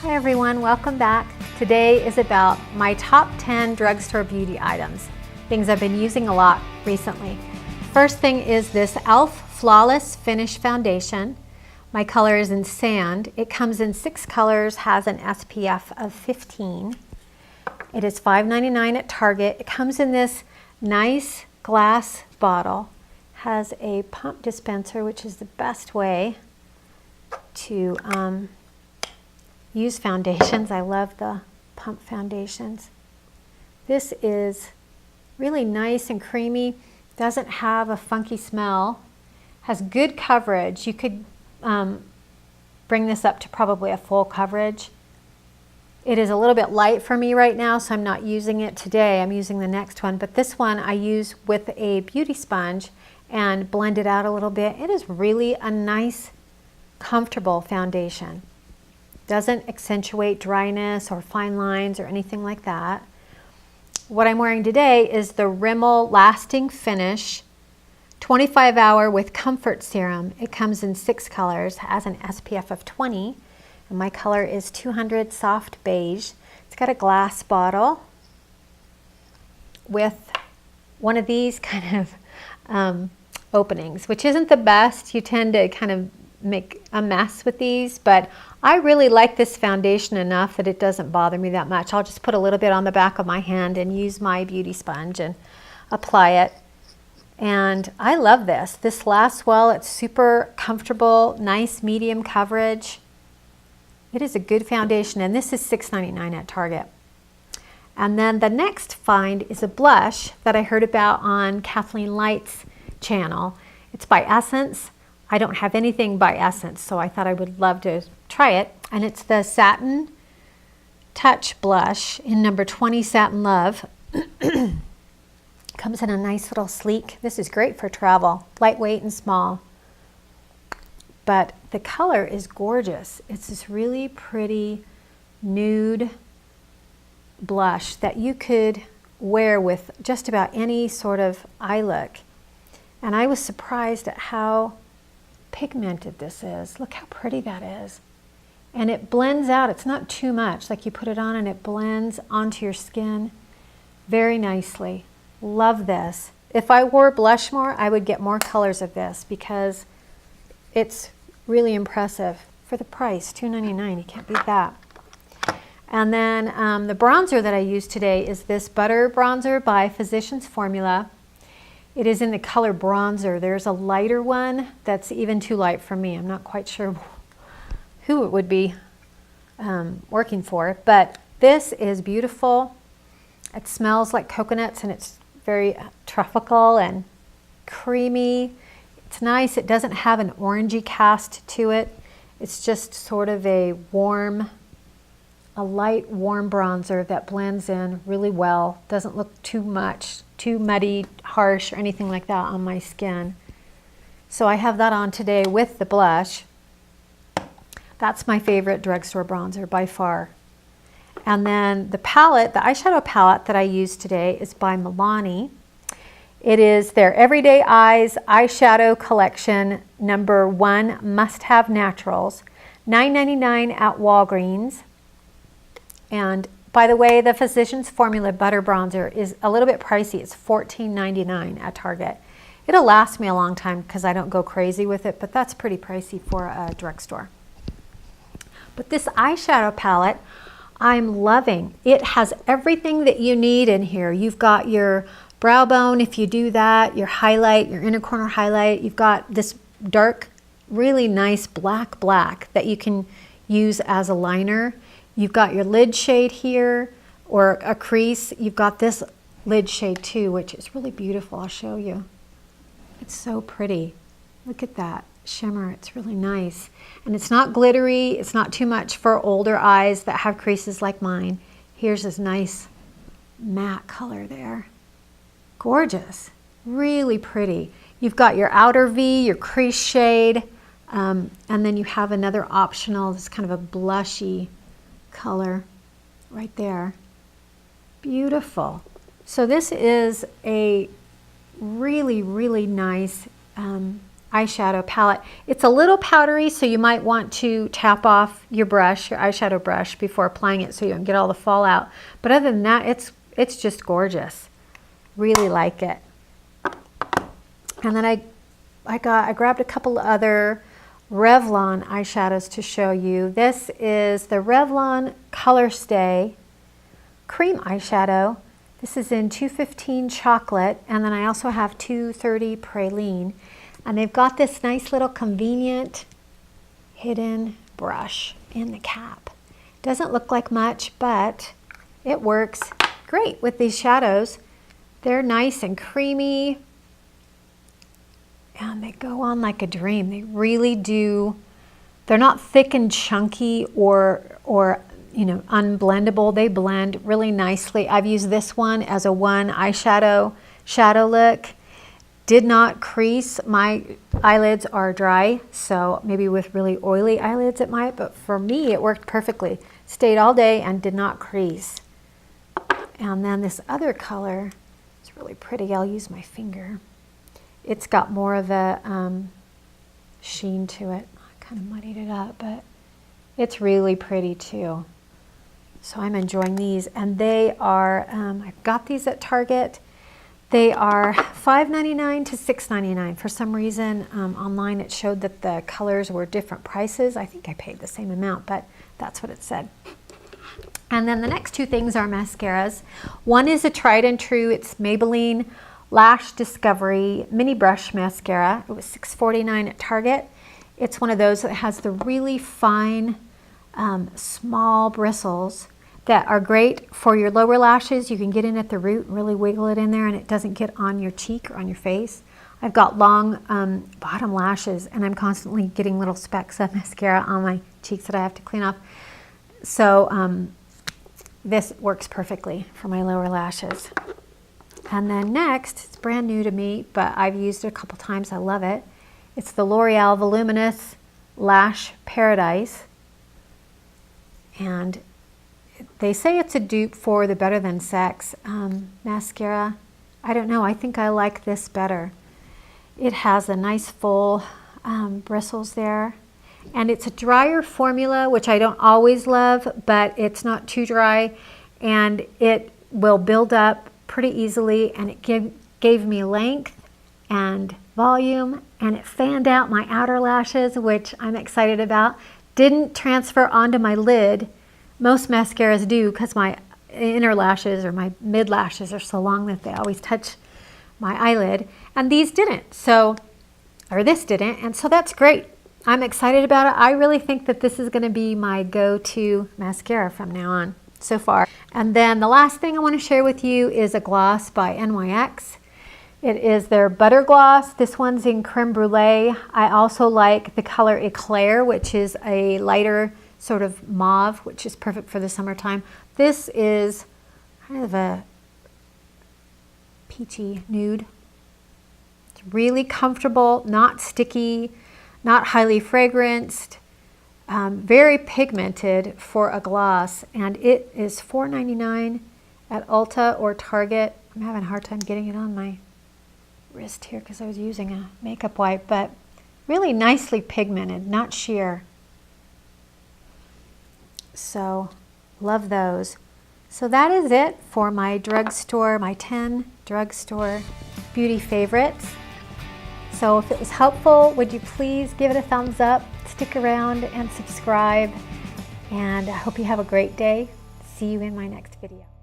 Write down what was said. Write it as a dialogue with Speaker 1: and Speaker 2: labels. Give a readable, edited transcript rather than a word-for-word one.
Speaker 1: Hi everyone, welcome back. Today is about my top 10 drugstore beauty items, things I've been using a lot recently. First thing is this e.l.f. Flawless Finish Foundation. My color is in Sand. It comes in 6 colors, has an SPF of 15. It is $5.99 at Target. It comes in this nice glass bottle, has a pump dispenser, which is the best way to use foundations. I love the pump foundations. This is really nice and creamy, doesn't have a funky smell, has good coverage. You could bring this up to probably a full coverage. It is a little bit light for me right now, so I'm not using it today. I'm using the next one, but this one I use with a beauty sponge and blend it out a little bit. It is really a nice, comfortable foundation. Doesn't accentuate dryness or fine lines or anything like that. What I'm wearing today is the Rimmel Lasting Finish 25-hour with Comfort Serum. It comes in 6 colors, has an SPF of 20, and my color is 200 Soft Beige. It's got a glass bottle with one of these kind of openings, which isn't the best. You tend to kind of make a mess with these, but I really like this foundation enough that it doesn't bother me that much. I'll just put a little bit on the back of my hand and use my beauty sponge and apply it. And I love this. This lasts well. It's super comfortable, nice medium coverage. It is a good foundation, and this is $6.99 at Target. And then the next find is a blush that I heard about on Kathleen Light's channel. It's by Essence. I don't have anything by Essence, so I thought I would love to try it. And it's the Satin Touch Blush in number 20 Satin Love. Comes in a nice little sleek. This is great for travel, lightweight and small. But the color is gorgeous. It's this really pretty nude blush that you could wear with just about any sort of eye look. And I was surprised at how pigmented this is. Look how pretty that is. And it blends out. It's not too much. Like you put it on and it blends onto your skin very nicely. Love this. If I wore blush more, I would get more colors of this because it's really impressive for the price, $2.99. You can't beat that. And then the bronzer that I use today is this Butter Bronzer by Physicians Formula. It is in the color Bronzer. There's a lighter one that's even too light for me. I'm not quite sure who it would be working for, but this is beautiful. It smells like coconuts and it's very tropical and creamy. It's nice. It doesn't have an orangey cast to it. It's just sort of a light warm bronzer that blends in really well. Doesn't look too much, too muddy, harsh, or anything like that on my skin. So I have that on today with the blush. That's my favorite drugstore bronzer by far. And then the palette, the eyeshadow palette that I use today is by Milani. It is their Everyday Eyes Eyeshadow Collection number 1 Must Have Naturals, $9.99 at Walgreens. And by the way, the Physicians Formula Butter Bronzer is a little bit pricey. It's $14.99 at Target. It'll last me a long time because I don't go crazy with it, but that's pretty pricey for a drugstore. But this eyeshadow palette, I'm loving. It has everything that you need in here. You've got your brow bone, if you do that, your highlight, your inner corner highlight. You've got this dark, really nice black that you can use as a liner. You've got your lid shade here, or a crease. You've got this lid shade too, which is really beautiful. I'll show you. It's so pretty. Look at that shimmer. It's really nice. And it's not glittery. It's not too much for older eyes that have creases like mine. Here's this nice matte color there. Gorgeous. Really pretty. You've got your outer V, your crease shade, and then you have another optional, this kind of a blushy color right there. Beautiful. So this is a really, really nice eyeshadow palette. It's a little powdery, so you might want to tap off your brush, your eyeshadow brush, before applying it so you don't get all the fallout. But other than that, it's just gorgeous. Really like it. And then I grabbed a couple other Revlon eyeshadows to show you. This is the Revlon Colorstay Creme Eyeshadow. This is in 215 Chocolate, and then I also have 230 Praline. And they've got this nice little convenient hidden brush in the cap. Doesn't look like much, but it works great with these shadows. They're nice and creamy, and they go on like a dream. They really do. They're not thick and chunky or you know, unblendable. They blend really nicely. I've used this one as a one eyeshadow shadow look. Did not crease. My eyelids are dry, so maybe with really oily eyelids it might, but for me it worked perfectly. Stayed all day and did not crease. And then this other color, it's really pretty. I'll use my finger. It's got more of a sheen to it. I kind of muddied it up, but it's really pretty too. So I'm enjoying these, and they are, I've got these at Target. They are $5.99 to $6.99. For some reason, online it showed that the colors were different prices. I think I paid the same amount, but that's what it said. And then the next two things are mascaras. One is a tried and true. It's Maybelline Lash Discovery Mini Brush Mascara. It was $6.49 at Target. It's one of those that has the really fine, small bristles that are great for your lower lashes. You can get in at the root and really wiggle it in there, and it doesn't get on your cheek or on your face. I've got long bottom lashes, and I'm constantly getting little specks of mascara on my cheeks that I have to clean off. So this works perfectly for my lower lashes. And then next, it's brand new to me, but I've used it a couple times. I love it. It's the L'Oreal Voluminous Lash Paradise. And they say it's a dupe for the Better Than Sex mascara. I don't know. I think I like this better. It has a nice full bristles there. And it's a drier formula, which I don't always love, but it's not too dry. And it will build up pretty easily. And it gave me length and volume. And it fanned out my outer lashes, which I'm excited about. Didn't transfer onto my lid. Most mascaras do, because my inner lashes or my mid lashes are so long that they always touch my eyelid, and these didn't, or this didn't, and so that's great. I'm excited about it. I really think that this is going to be my go-to mascara from now on so far. And then the last thing I want to share with you is a gloss by NYX. It is their Butter Gloss. This one's in Creme Brulee. I also like the color Eclair, which is a lighter sort of mauve, which is perfect for the summertime. This is kind of a peachy nude. It's really comfortable, not sticky, not highly fragranced, very pigmented for a gloss, and it is $4.99 at Ulta or Target. I'm having a hard time getting it on my wrist here because I was using a makeup wipe, but really nicely pigmented, not sheer. So love those. So that is it for my drugstore, my 10 drugstore beauty favorites. So if it was helpful, would you please give it a thumbs up, stick around and subscribe, and I hope you have a great day. See you in my next video.